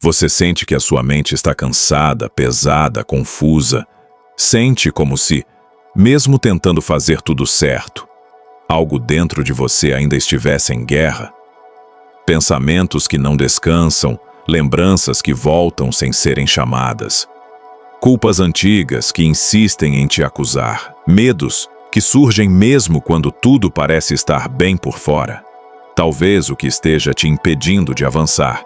Você sente que a sua mente está cansada, pesada, confusa. Sente como se, mesmo tentando fazer tudo certo, algo dentro de você ainda estivesse em guerra. Pensamentos que não descansam, lembranças que voltam sem serem chamadas. Culpas antigas que insistem em te acusar. Medos que surgem mesmo quando tudo parece estar bem por fora. Talvez o que esteja te impedindo de avançar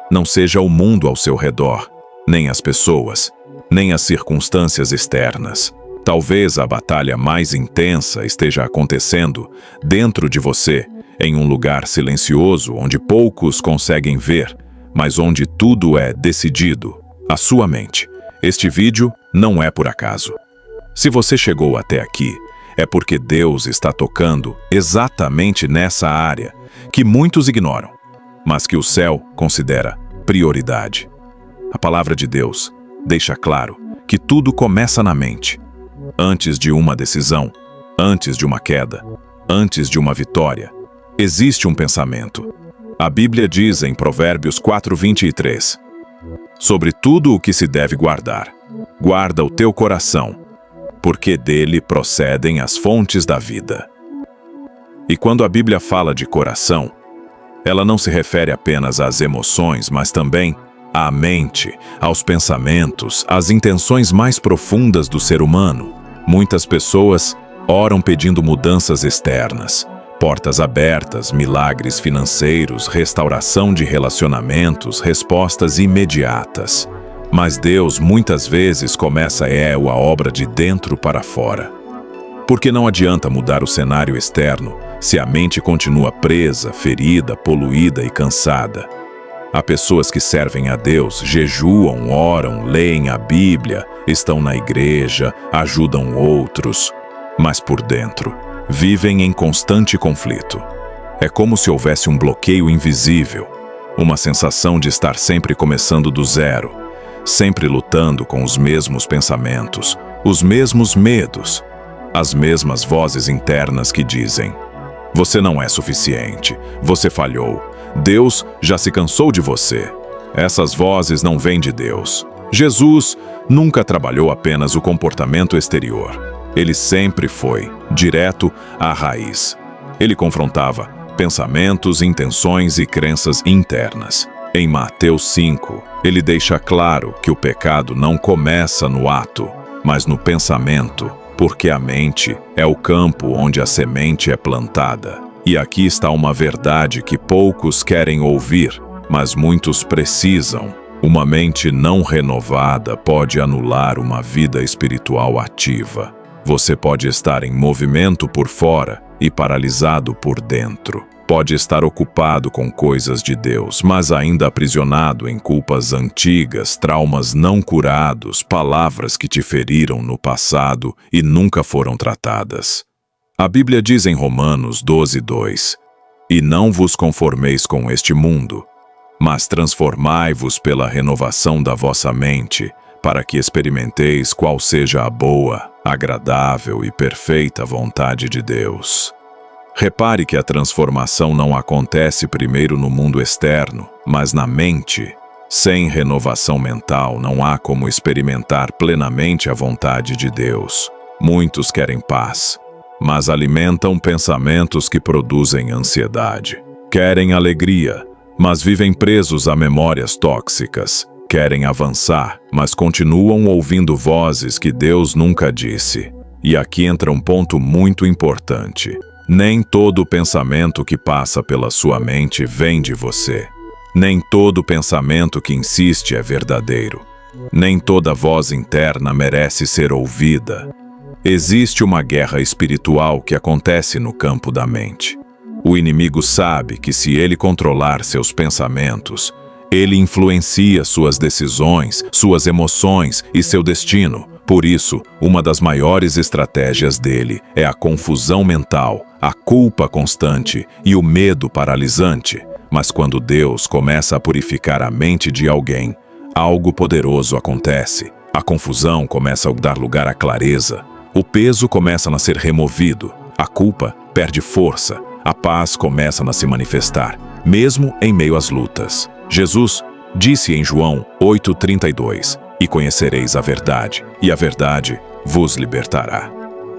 não seja o mundo ao seu redor, nem as pessoas, nem as circunstâncias externas. Talvez a batalha mais intensa esteja acontecendo dentro de você, em um lugar silencioso onde poucos conseguem ver, mas onde tudo é decidido, a sua mente. Este vídeo não é por acaso. Se você chegou até aqui, é porque Deus está tocando exatamente nessa área que muitos ignoram, mas que o céu considera prioridade. A palavra de Deus deixa claro que tudo começa na mente. Antes de uma decisão, antes de uma queda, antes de uma vitória, existe um pensamento. A Bíblia diz em Provérbios 4:23, sobre tudo o que se deve guardar, guarda o teu coração, porque dele procedem as fontes da vida. E quando a Bíblia fala de coração, ela não se refere apenas às emoções, mas também à mente, aos pensamentos, às intenções mais profundas do ser humano. Muitas pessoas oram pedindo mudanças externas, portas abertas, milagres financeiros, restauração de relacionamentos, respostas imediatas. Mas Deus muitas vezes começa a obra de dentro para fora. Porque não adianta mudar o cenário externo se a mente continua presa, ferida, poluída e cansada. Há pessoas que servem a Deus, jejuam, oram, leem a Bíblia, estão na igreja, ajudam outros, mas por dentro vivem em constante conflito. É como se houvesse um bloqueio invisível, uma sensação de estar sempre começando do zero, sempre lutando com os mesmos pensamentos, os mesmos medos, as mesmas vozes internas que dizem: você não é suficiente, você falhou, Deus já se cansou de você. Essas vozes não vêm de Deus. Jesus nunca trabalhou apenas o comportamento exterior. Ele sempre foi direto à raiz. Ele confrontava pensamentos, intenções e crenças internas. Em Mateus 5, ele deixa claro que o pecado não começa no ato, mas no pensamento, porque a mente é o campo onde a semente é plantada. E aqui está uma verdade que poucos querem ouvir, mas muitos precisam. Uma mente não renovada pode anular uma vida espiritual ativa. Você pode estar em movimento por fora e paralisado por dentro. Pode estar ocupado com coisas de Deus, mas ainda aprisionado em culpas antigas, traumas não curados, palavras que te feriram no passado e nunca foram tratadas. A Bíblia diz em Romanos 12:2, e não vos conformeis com este mundo, mas transformai-vos pela renovação da vossa mente, para que experimenteis qual seja a boa, agradável e perfeita vontade de Deus. Repare que a transformação não acontece primeiro no mundo externo, mas na mente. Sem renovação mental, não há como experimentar plenamente a vontade de Deus. Muitos querem paz, mas alimentam pensamentos que produzem ansiedade. Querem alegria, mas vivem presos a memórias tóxicas. Querem avançar, mas continuam ouvindo vozes que Deus nunca disse. E aqui entra um ponto muito importante. Nem todo pensamento que passa pela sua mente vem de você. Nem todo pensamento que insiste é verdadeiro. Nem toda voz interna merece ser ouvida. Existe uma guerra espiritual que acontece no campo da mente. O inimigo sabe que se ele controlar seus pensamentos, ele influencia suas decisões, suas emoções e seu destino. Por isso, uma das maiores estratégias dele é a confusão mental, a culpa constante e o medo paralisante. Mas quando Deus começa a purificar a mente de alguém, algo poderoso acontece. A confusão começa a dar lugar à clareza. O peso começa a ser removido. A culpa perde força. A paz começa a se manifestar, mesmo em meio às lutas. Jesus Disse em João 8,32: E conhecereis a verdade, e a verdade vos libertará.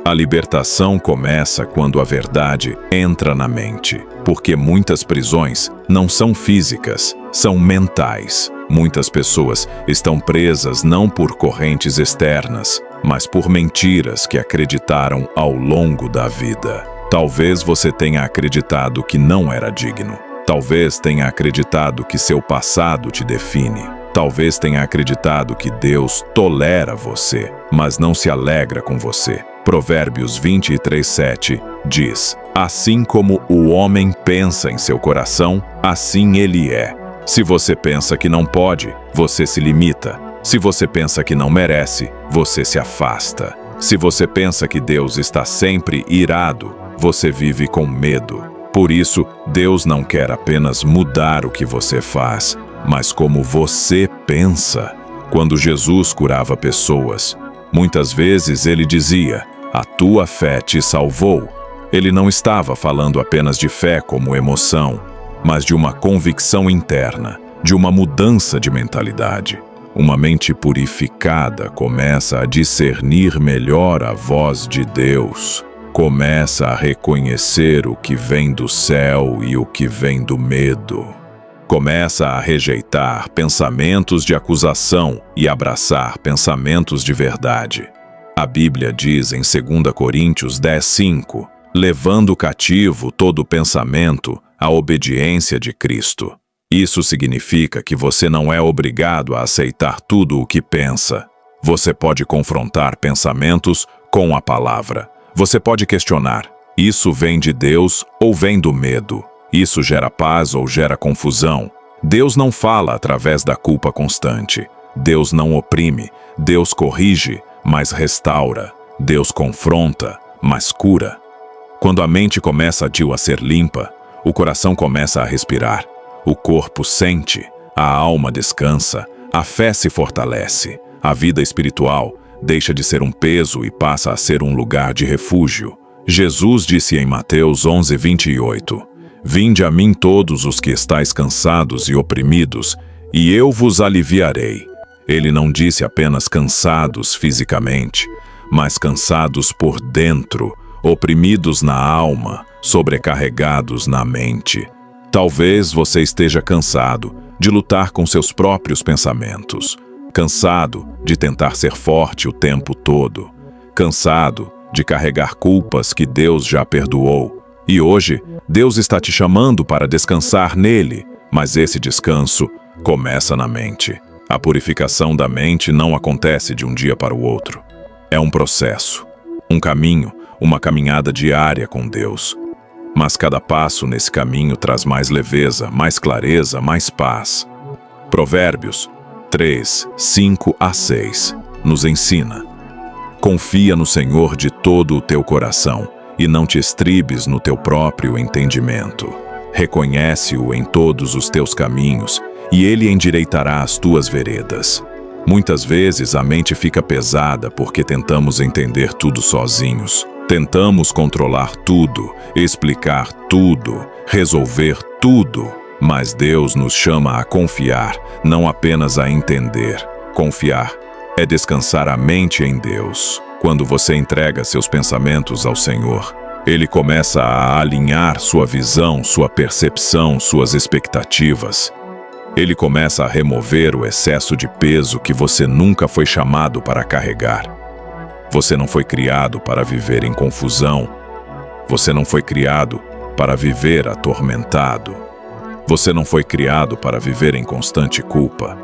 A libertação começa quando a verdade entra na mente, porque muitas prisões não são físicas, são mentais. Muitas pessoas estão presas não por correntes externas, mas por mentiras que acreditaram ao longo da vida. Talvez você tenha acreditado que não era digno. Talvez tenha acreditado que seu passado te define. Talvez tenha acreditado que Deus tolera você, mas não se alegra com você. Provérbios 23:7 diz: Assim como o homem pensa em seu coração, assim ele é. Se você pensa que não pode, você se limita. Se você pensa que não merece, você se afasta. Se você pensa que Deus está sempre irado, você vive com medo. Por isso, Deus não quer apenas mudar o que você faz, mas como você pensa. Quando Jesus curava pessoas, muitas vezes ele dizia: A tua fé te salvou. Ele não estava falando apenas de fé como emoção, mas de uma convicção interna, de uma mudança de mentalidade. Uma mente purificada começa a discernir melhor a voz de Deus. Começa a reconhecer o que vem do céu e o que vem do medo. Começa a rejeitar pensamentos de acusação e abraçar pensamentos de verdade. A Bíblia diz em 2 Coríntios 10:5, levando cativo todo pensamento à obediência de Cristo. Isso significa que você não é obrigado a aceitar tudo o que pensa. Você pode confrontar pensamentos com a palavra. Você pode questionar: isso vem de Deus ou vem do medo? Isso gera paz ou gera confusão? Deus não fala através da culpa constante. Deus não oprime. Deus corrige, mas restaura. Deus confronta, mas cura. Quando a mente começa a ser limpa, o coração começa a respirar. O corpo sente, a alma descansa, a fé se fortalece. A vida espiritual deixa de ser um peso e passa a ser um lugar de refúgio. Jesus disse em Mateus 11:28, Vinde a mim todos os que estáis cansados e oprimidos, e eu vos aliviarei. Ele não disse apenas cansados fisicamente, mas cansados por dentro, oprimidos na alma, sobrecarregados na mente. Talvez você esteja cansado de lutar com seus próprios pensamentos, cansado de tentar ser forte o tempo todo, cansado de carregar culpas que Deus já perdoou. E hoje, Deus está te chamando para descansar nele, mas esse descanso começa na mente. A purificação da mente não acontece de um dia para o outro. É um processo, um caminho, uma caminhada diária com Deus. Mas cada passo nesse caminho traz mais leveza, mais clareza, mais paz. Provérbios 3:5-6 nos ensina: Confia no Senhor de todo o teu coração e não te estribes no teu próprio entendimento. Reconhece-o em todos os teus caminhos e ele endireitará as tuas veredas. Muitas vezes a mente fica pesada porque tentamos entender tudo sozinhos. Tentamos controlar tudo, explicar tudo, resolver tudo. Mas Deus nos chama a confiar, não apenas a entender. Confiar é descansar a mente em Deus. Quando você entrega seus pensamentos ao Senhor, Ele começa a alinhar sua visão, sua percepção, suas expectativas. Ele começa a remover o excesso de peso que você nunca foi chamado para carregar. Você não foi criado para viver em confusão. Você não foi criado para viver atormentado. Você não foi criado para viver em constante culpa.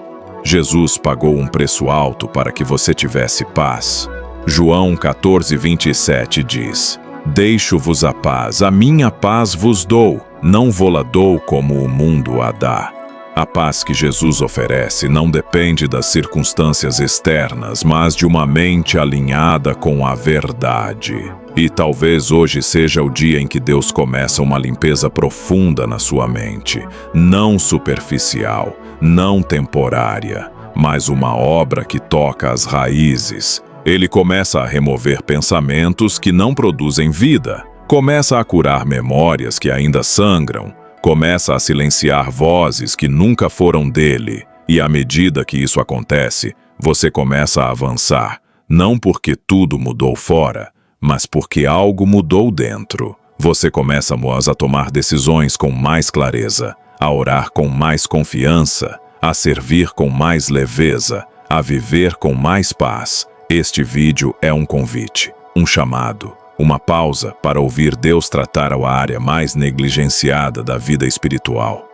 Jesus pagou um preço alto para que você tivesse paz. João 14:27 diz: Deixo-vos a paz, a minha paz vos dou, não vô-la dou como o mundo a dá. A paz que Jesus oferece não depende das circunstâncias externas, mas de uma mente alinhada com a verdade. E talvez hoje seja o dia em que Deus começa uma limpeza profunda na sua mente, não superficial, não temporária, mas uma obra que toca as raízes. Ele começa a remover pensamentos que não produzem vida, começa a curar memórias que ainda sangram, começa a silenciar vozes que nunca foram dele. E à medida que isso acontece, você começa a avançar, não porque tudo mudou fora, mas porque algo mudou dentro. Você começa a tomar decisões com mais clareza, a orar com mais confiança, a servir com mais leveza, a viver com mais paz. Este vídeo é um convite, um chamado, uma pausa para ouvir Deus tratar a área mais negligenciada da vida espiritual: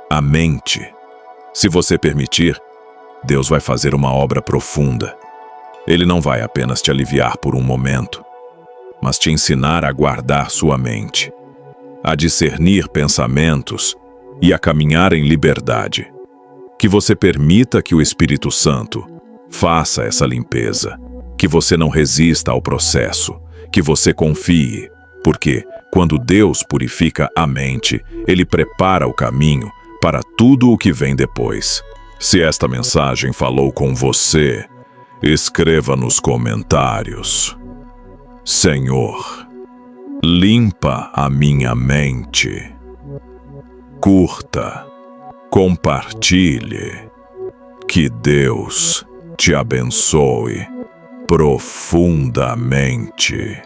a mente. Se você permitir, Deus vai fazer uma obra profunda. Ele não vai apenas te aliviar por um momento, mas te ensinar a guardar sua mente, a discernir pensamentos e a caminhar em liberdade. Que você permita que o Espírito Santo faça essa limpeza, que você não resista ao processo, que você confie, porque quando Deus purifica a mente, Ele prepara o caminho para tudo o que vem depois. Se esta mensagem falou com você, escreva nos comentários: Senhor, limpa a minha mente. Curta, compartilhe. Que Deus te abençoe profundamente.